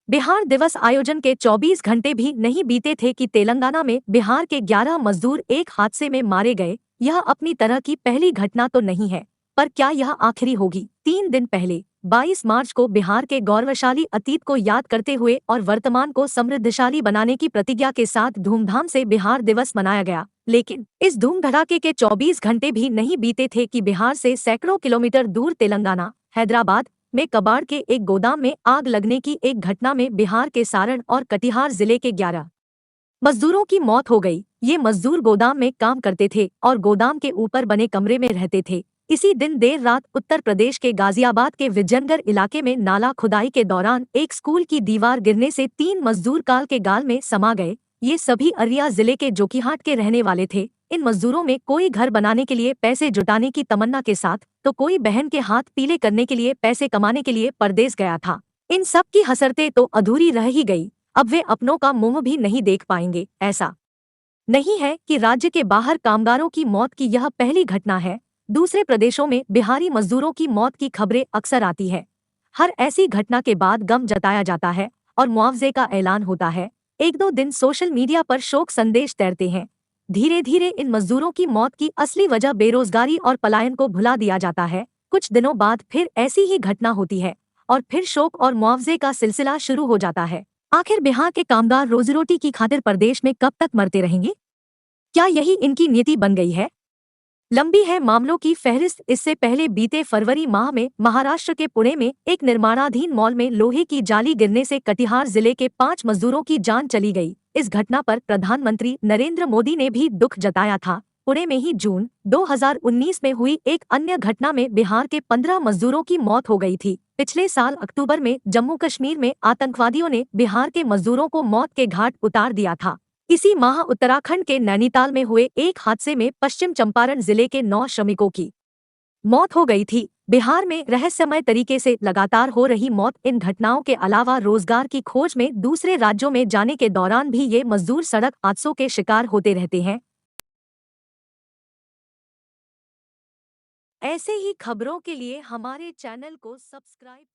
बिहार दिवस आयोजन के 24 घंटे भी नहीं बीते थे कि तेलंगाना में बिहार के 11 मजदूर एक हादसे में मारे गए। यह अपनी तरह की पहली घटना तो नहीं है, पर क्या यह आखिरी होगी? 3 दिन पहले 22 मार्च को बिहार के गौरवशाली अतीत को याद करते हुए और वर्तमान को समृद्धशाली बनाने की प्रतिज्ञा के साथ धूमधाम से बिहार दिवस मनाया गया। लेकिन इस धूम धड़ाके के 24 घंटे भी नहीं बीते थे कि बिहार से सैकड़ों किलोमीटर दूर तेलंगाना हैदराबाद में कबाड़ के एक गोदाम में आग लगने की एक घटना में बिहार के सारण और कटिहार जिले के 11 मजदूरों की मौत हो गई। ये मजदूर गोदाम में काम करते थे और गोदाम के ऊपर बने कमरे में रहते थे। इसी दिन देर रात उत्तर प्रदेश के गाजियाबाद के विजयनगर इलाके में नाला खुदाई के दौरान एक स्कूल की दीवार गिरने से 3 मजदूर काल के गाल में समा गए। ये सभी अररिया जिले के जोकीहाट के रहने वाले थे। इन मजदूरों में कोई घर बनाने के लिए पैसे जुटाने की तमन्ना के साथ तो कोई बहन के हाथ पीले करने के लिए पैसे कमाने के लिए परदेस गया था। इन सब की हसरतें तो अधूरी रह ही गई। अब वे अपनों का मुंह भी नहीं देख पाएंगे। ऐसा नहीं है कि राज्य के बाहर कामगारों की मौत की यह पहली घटना है। दूसरे प्रदेशों में बिहारी मजदूरों की मौत की खबरें अक्सर आती है। हर ऐसी घटना के बाद गम जताया जाता है और मुआवजे का ऐलान होता है। एक दो दिन सोशल मीडिया पर शोक संदेश तैरते हैं। धीरे धीरे इन मजदूरों की मौत की असली वजह बेरोजगारी और पलायन को भुला दिया जाता है। कुछ दिनों बाद फिर ऐसी ही घटना होती है और फिर शोक और मुआवजे का सिलसिला शुरू हो जाता है। आखिर बिहार के कामगार रोजी रोटी की खातिर परदेश में कब तक मरते रहेंगे? क्या यही इनकी नीति बन गई है? लंबी है मामलों की फहरिस्त। इससे पहले बीते फरवरी माह में महाराष्ट्र के पुणे में एक निर्माणाधीन मॉल में लोहे की जाली गिरने से कटिहार जिले के 5 मजदूरों की जान चली गई। इस घटना पर प्रधानमंत्री नरेंद्र मोदी ने भी दुख जताया था। पुणे में ही जून 2019 में हुई एक अन्य घटना में बिहार के 15 मजदूरों की मौत हो गई थी। पिछले साल अक्टूबर में जम्मू कश्मीर में आतंकवादियों ने बिहार के मजदूरों को मौत के घाट उतार दिया था। इसी माह उत्तराखंड के नैनीताल में हुए एक हादसे में पश्चिम चंपारण जिले के 9 श्रमिकों की मौत हो गई थी। बिहार में रहस्यमय तरीके से लगातार हो रही मौत। इन घटनाओं के अलावा रोजगार की खोज में दूसरे राज्यों में जाने के दौरान भी ये मजदूर सड़क हादसों के शिकार होते रहते हैं। ऐसे ही खबरों के लिए हमारे चैनल को सब्सक्राइब